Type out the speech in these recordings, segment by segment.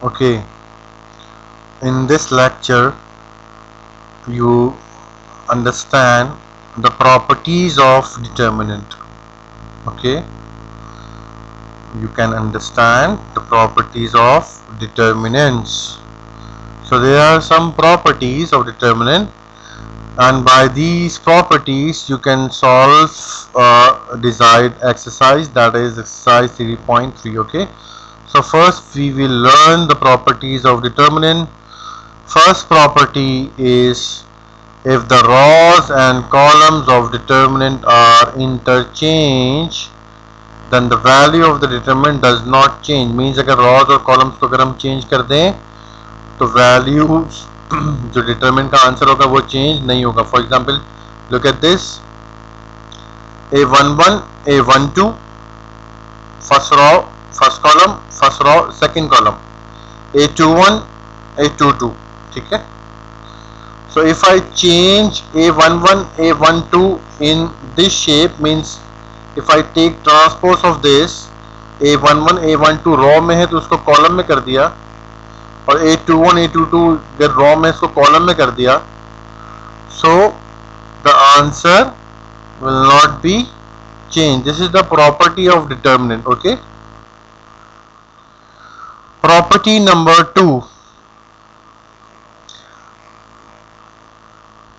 Okay, in this lecture you understand the properties of determinant. Okay, you can understand the properties of determinants. So there are some properties of determinant, and by these properties you can solve desired exercise, that is exercise 3.3. Okay, so first we will learn the properties of determinant. First property is, if the rows and columns of determinant are interchanged, then the value of the determinant does not change. Means अगर rows और columns को अगर हम change कर दें तो values जो determinant का आंसर होगा वो change नहीं होगा. For example, look at this: A11, A12, first row, first column, first row, second column. A21, A22. ठीक है. So if I change A11, A12 in this shape, means if I take transpose of this, A11, A12 रो में है तो उसको column में कर दिया, और A21, A22 अगर रो में इसको कॉलम में कर दिया, so the answer will not be changed. This is the property of determinant. Okay. Property number 2.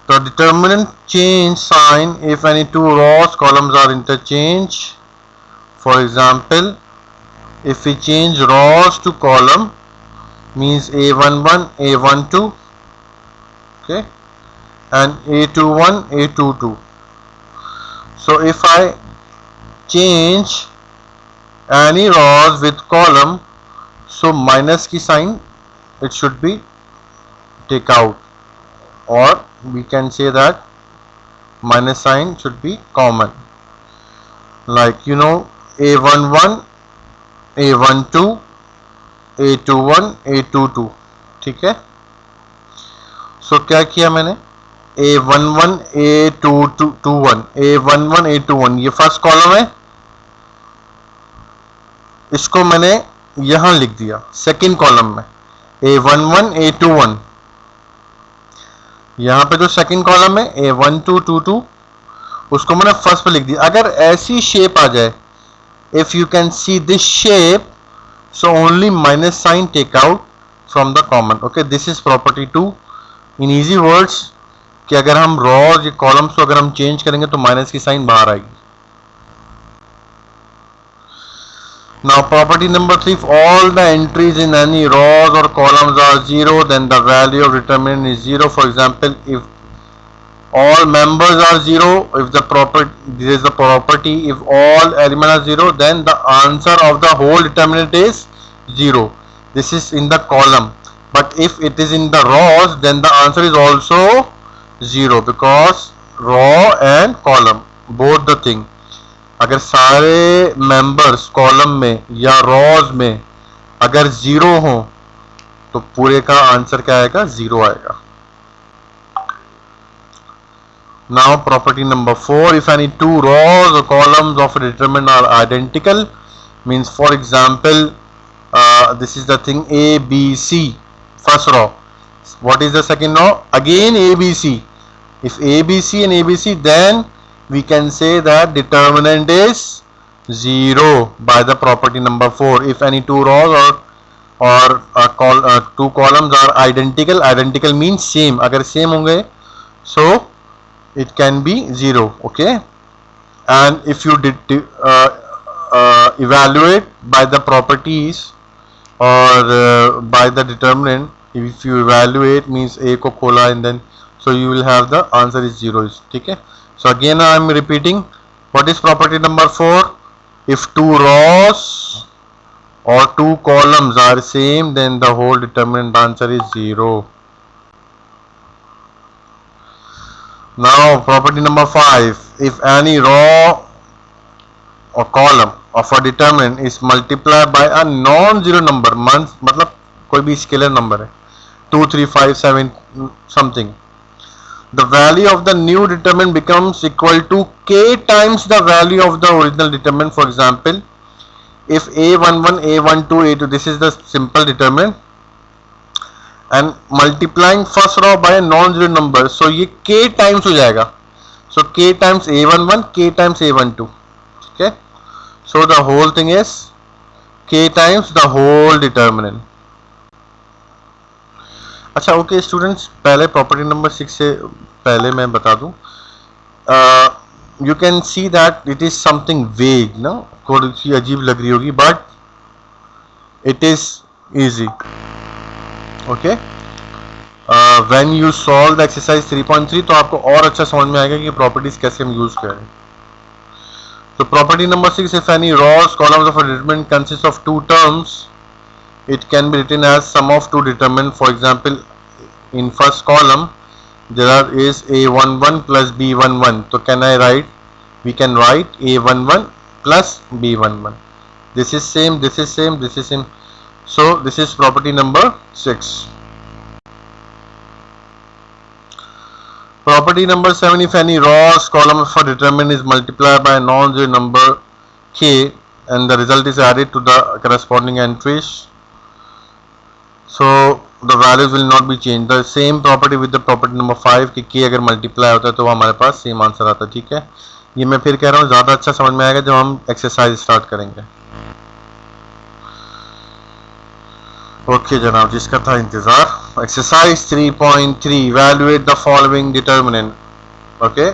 The determinant change sign if any two rows columns are interchanged. For example, if we change rows to column, means A11, A12, okay, and A21, A22. So if I change any rows with column, so minus की sign it should be take out, or we can say that minus sign should be common. Like A11, A12, A21, A22. ठीक है. So क्या किया मैंने? A11, A21, A11, A21 ये first column है, इसको मैंने यहां लिख दिया सेकंड कॉलम में A11, A21. यहाँ पे जो सेकंड कॉलम है A1222 उसको मैंने फर्स्ट पे लिख दिया. अगर ऐसी शेप आ जाए, if you can see this shape, so only minus sign take out from the common. Okay, this is property 2. In easy words कि अगर हम रॉज या कॉलम्स को अगर हम चेंज करेंगे तो माइनस की साइन बाहर आएगी. Now property number 3, if all the entries in any rows or columns are 0, then the value of determinant is 0. For example, if all members are 0, if the property, this is the property, if all elements are 0, then the answer of the whole determinant is 0. This is in the column, but if it is in the rows, then the answer is also 0, because row and column both the thing. अगर सारे members column में या रोज में अगर 0 हो तो पूरे का आंसर क्या आएगा? 0 आएगा. Now property number 4, if any two rows or columns of a determinant are identical, means for example, this is the thing A, B, C, first row. What is the second row? Again A, B, C. If A, B, C and A, B, C, then we can say that determinant is 0 by the property number 4. If any two rows or two columns are identical, identical means same. अगर same होंगे, so it can be 0. Okay, and if you did evaluate by the properties or by the determinant, if you evaluate means A को खोला and then, so you will have the answer is 0. ठीक है. So again I am repeating, what is property number 4? If two rows or two columns are same, then the whole determinant answer is 0. Now property number 5, if any row or column of a determinant is multiplied by a non-zero number, मतलब कोई भी scalar number है, 2, 3, 5, 7 something, the value of the new determinant becomes equal to k times the value of the original determinant. For example, if A11, A12, A2, this is the simple determinant, and multiplying first row by non zero number, so ये k times हो जाएगा, so k times a11, k times a12, ठीक है. So the whole thing is k times the whole determinant. अच्छा okay students, पहले property number 6 से पहले मैं बता दूं, you can see that it is something vague ना, थोड़ी सी अजीब लग रही होगी, but it is easy. Okay, when you solve the exercise 3.3 तो आपको और अच्छा समझ में आएगा कि प्रॉपर्टीज कैसे हम यूज करें. तो property number 6, if any rows columns of a determinant consist of two terms, it can be written as sum of two determinant. For example, in first column there is a11 plus b11, so can I write, we can write a11 plus b11. This is same, this is same, this is same. So this is property number 6. Property number 7, if any rows column for determinant is multiplied by a non-zero number k and the result is added to the corresponding entries, so the values will not be changed. The same property with the property number 5 कि k अगर multiply होता है तो हमारे पास same answer आता है. ठीक है, ये मैं फिर कह रहा हूँ ज़्यादा अच्छा समझ में आएगा जब हम एक्सरसाइज स्टार्ट करेंगे. ओके जनाब, जिसका था इंतजार. Exercise 3.3, evaluate the following determinant. Okay,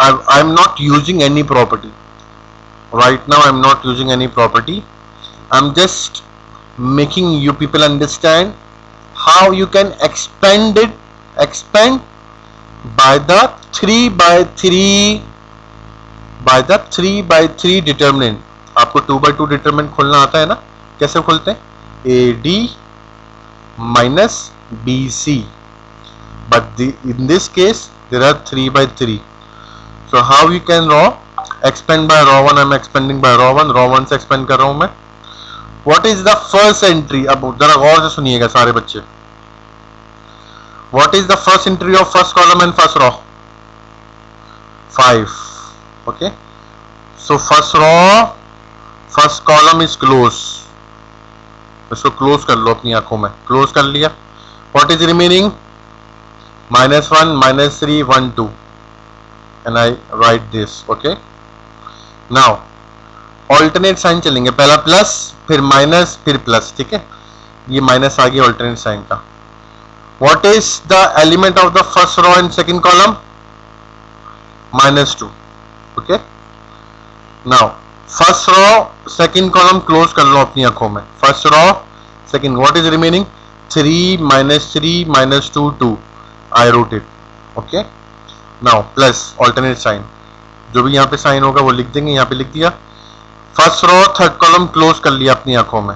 I am not using any property right now. I am not using any property. I am just making you people understand how you can expand by the 3 by 3 determinant. आपको 2 by 2 determinant खोलना आता है ना, कैसे खोलते हैं, AD minus BC, but in this case there are 3 by 3. So how you can expand by row 1, I am expanding by row 1, row 1 से expand कर रहा हूं मैं. What is the first entry? अब जरा गौर से सुनिएगा सारे बच्चे. What is the first entry of first column and first row? 5. Okay, so first row, first column is close. इसको क्लोज कर लो अपनी आंखों में, क्लोज कर लिया. What is remaining? -1, -3, 1, 2, and I write this. Okay, now alternate sign चलेंगे, पहला प्लस फिर माइनस फिर प्लस. ठीक है, ये माइनस आ गया ऑल्टरनेट साइन का. What is the element of the first row and second column? -2. Okay, now first row second column close कर लो अपनी आंखों में. First row second, what is remaining? 3 -3 -2 2. I wrote it. Okay, now plus alternate sign, जो भी यहाँ पे sign होगा वो लिख देंगे, यहाँ पे लिख दिया. First row third column close कर लिया अपनी आंखों में.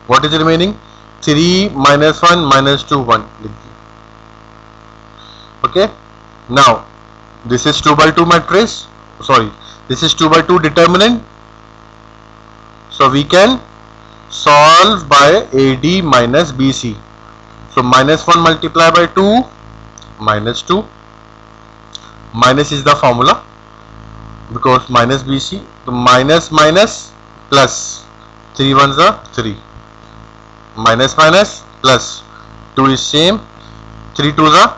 What is remaining? 3 -1 -2 1 लिख दिया. Okay, now this is 2 by 2 matrix, sorry this is 2 by 2 determinant. So we can solve by AD minus BC. So -1 multiplied by 2, -2. Minus is the formula because minus BC. So minus plus 3 ones are 3. Minus plus 2 is same. 3 2s are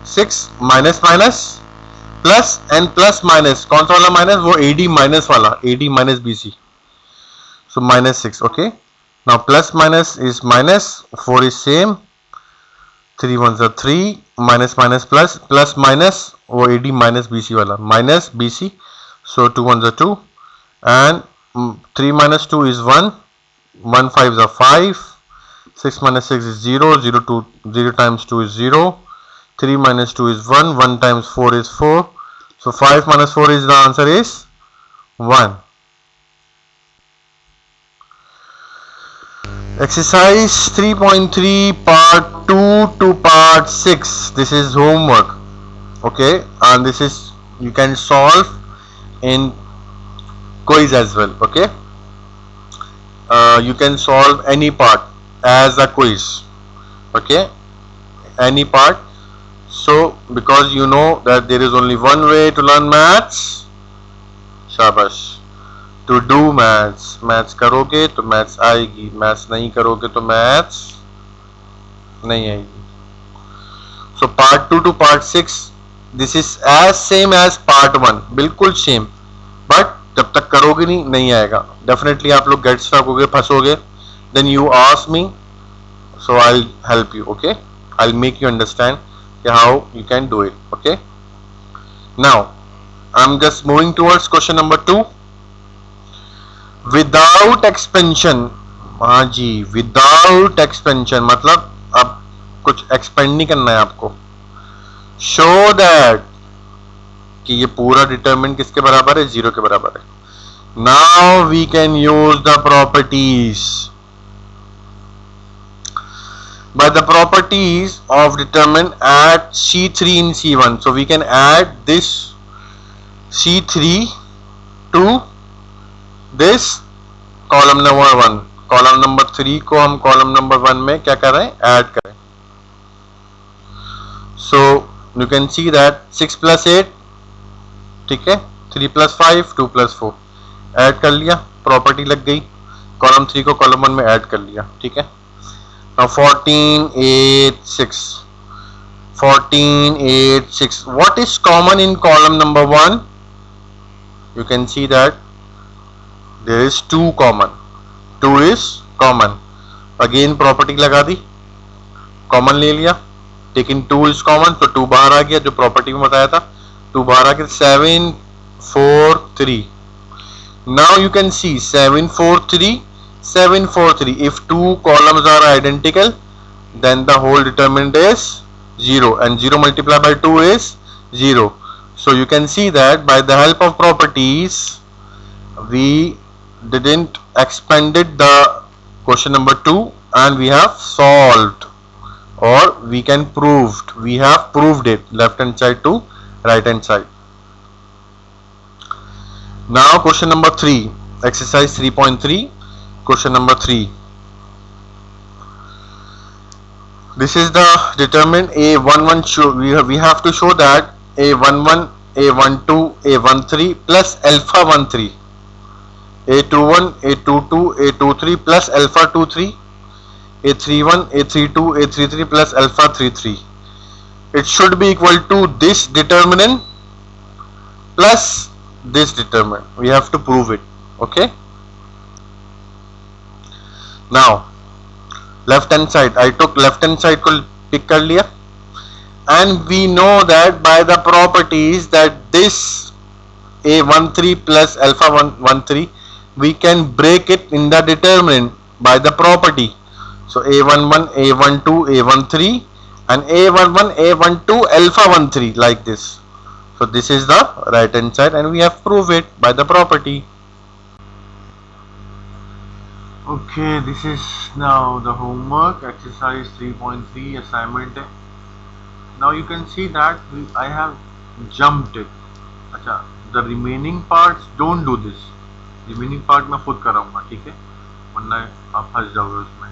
6. Minus plus and plus minus. कौन सा वाला minus? वो AD minus वाला, AD minus BC. So -6. Okay. Now plus minus is minus. 4 is same. 3 ones are 3. Minus plus minus वो AD minus BC वाला, minus BC. So 2 ones are 2 and 3 minus 2 is 1. 1 5s are 5. 6 minus 6 is 0. 0 times 2 is 0. 3 minus 2 is 1. 1 times 4 is 4. So 5 minus 4 is the answer is 1. Exercise 3.3 part 2 to part 6. This is homework. Okay, and this is you can solve in quiz as well. Okay, you can solve any part as a quiz. Okay, any part. So because you know that there is only one way to learn maths, shabash, to do maths. maths करोगे तो maths आएगी, maths नहीं करोगे तो maths नहीं आएगी. So part 2 to part 6 this is as same as part 1, बिल्कुल same. But जब तक करोगे नहीं आएगा. डेफिनेटली आप लोग गेट स्टक होगे, फंसोगे. Then you ask me, so I'll help you. Okay, I'll make you understand how you can do it. Okay, now I'm just moving towards question number 2. Without expansion. हाँ जी, without expansion मतलब अब कुछ expand नहीं करना है आपको. Show that कि ये पूरा डिटरमिनेंट किसके बराबर है, 0 के बराबर है. Now we can use the properties. By the properties of determinant at C3 in C1. So we can add this C3 to this column number 1. Column number 3 को हम column number 1 में क्या कर रहे हैं, add करें. So you can see that 6 plus 8, ठीक है, 3 plus 5, 2 plus 4 add कर लिया, प्रॉपर्टी लग गई. column 3 को column 1 में add कर लिया. ठीक है. Now 14, 8, 6. 14, 8, 6. What is common in column number 1? You can see that there is 2 common. 2 is common. Again property लगा दी, common ले लिया. लेकिन 2 is common, तो 2 बाहर आ गया, जो property में बताया था. 2 बाहर आ गया. 7, 4, 3. Now you can see 7, 4, 3. 7, 4, 3. If 2 columns are identical, then the whole determinant is 0, and 0 multiplied by 2 is 0. So you can see that by the help of properties we didn't expanded the question number 2, and we have solved, or we can proved, we have proved it, left hand side to right hand side. Now question number 3, exercise 3.3. Question number 3. This is the determinant A11. We have to show that A11, A12, A13 plus alpha 13, A21, A22, A23 plus alpha 23, A31, A32, A33 plus alpha 33. It should be equal to this determinant plus this determinant. We have to prove it. Okay. Now left hand side, I took left hand side को pick कर लिया, and we know that by the properties that this A13 plus alpha 13 we can break it in the determinant by the property. So A11, A12, A13 and A11, A12 alpha 13 like this. So this is the right hand side, and we have proved it by the property. Okay, this is now the homework, exercise 3.3 assignment. Now you can see that I have jumped it. अच्छा, the remaining parts don't do this. Remaining part मैं खुद कराऊंगा, ठीक है, वरना आप फंस जाओगे उसमें.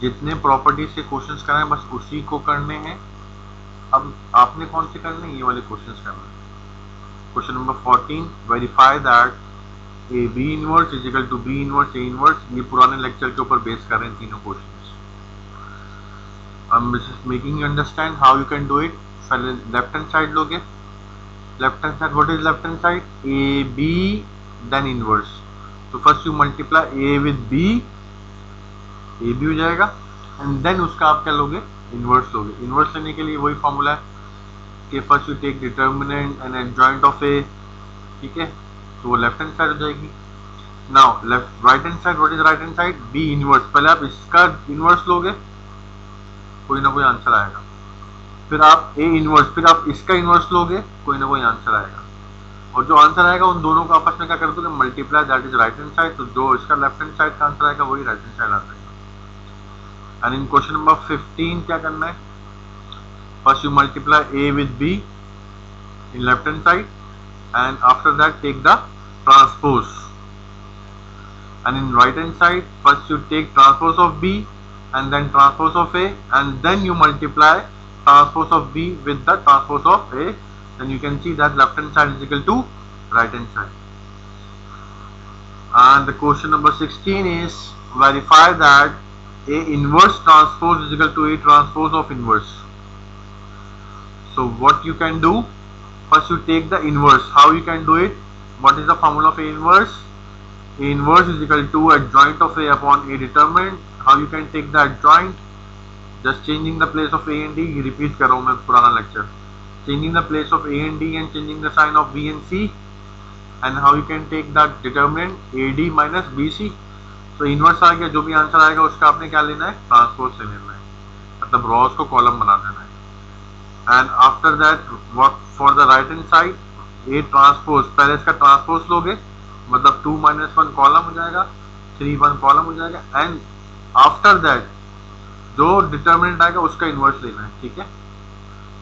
जितने प्रॉपर्टी से क्वेश्चंस कराएं बस उसी को करने हैं. अब आपने कौन से करने हैं, ये वाले क्वेश्चंस करने हैं. Question number 14, verify that A B inverse is equal to B inverse A inverse. ये पुराने लेक्चर के ऊपर बेस कर रहे हैं तीनों questions. I'm just making you understand how you can do it. पहले लेफ्ट हैंड साइड लोगे. Left hand side, what is left hand side, A B then inverse. तो first you multiply A with B, A B हो जाएगा, and then उसका आप क्या लोगे, inverse लोगे. इनवर्स लेने के लिए वही फॉर्मूला है कि first you take determinant and adjoint of A, ठीक है, तो वो लेफ्ट हैंड साइड हो जाएगी. Now left right hand side, what is right hand side, B inverse. पहले आप इसका इनवर्स लोगे, कोई ना कोई आंसर आएगा. फिर आप ए इनवर्स, फिर आप इसका इनवर्स लोगे, कोई ना कोई आंसर आएगा. और जो आंसर आएगा उन दोनों को आपस में क्या कर दोगे, multiply, that is right hand side. तो जो इसका लेफ्ट हैंड साइड का आंसर आएगा वही राइट हैंड साइड आ जाएगा. एंड इन क्वेश्चन नंबर 15 क्या करना है, first you multiply A with be in left hand side, and after that take the transpose, and in right hand side first you take transpose of B and then transpose of A, and then you multiply transpose of B with the transpose of A, then you can see that left hand side is equal to right hand side. And the question number 16 is verify that A inverse transpose is equal to A transpose of inverse. So what you can do, first you take the inverse. How you can do it? What is the formula of A inverse? A inverse is equal to adjoint of A upon A determinant. How you can take the adjoint? Just changing the place of A and D. Repeat कर रहा हूँ मैं पुराना lecture. Changing the place of A and D and changing the sign of B and C. And how you can take that determinant AD minus BC. तो inverse आ गया, जो भी answer आएगा उसका आपने क्या लेना है, ट्रांसपोज से लेना है, मतलब रॉस को कॉलम बना देना है. And after that work for the right hand side A transpose, पहले इसका ट्रांसपोज लोगे मतलब 2 - 1 कॉलम हो जाएगा, 3 1 कॉलम हो जाएगा. एंड आफ्टर दैट जो डिटर्मिनेंट आएगा उसका इनवर्स लेना है. ठीक है.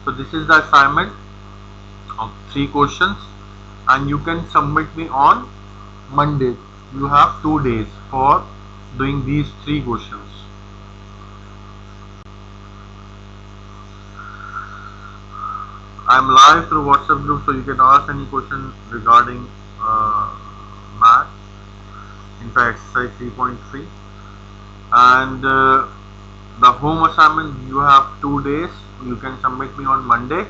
So this is the assignment of 3 questions and you can submit me on Monday. You have 2 days for doing these 3 questions. I am live through WhatsApp group, so you can ask any question regarding math, in fact exercise 3.3, and the home assignment you have 2 days. You can submit me on Monday,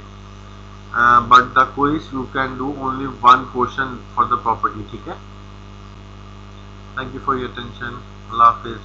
but the quiz you can do only 1 question for the property. ठीक है. Thank you for your attention. Allah Hafiz.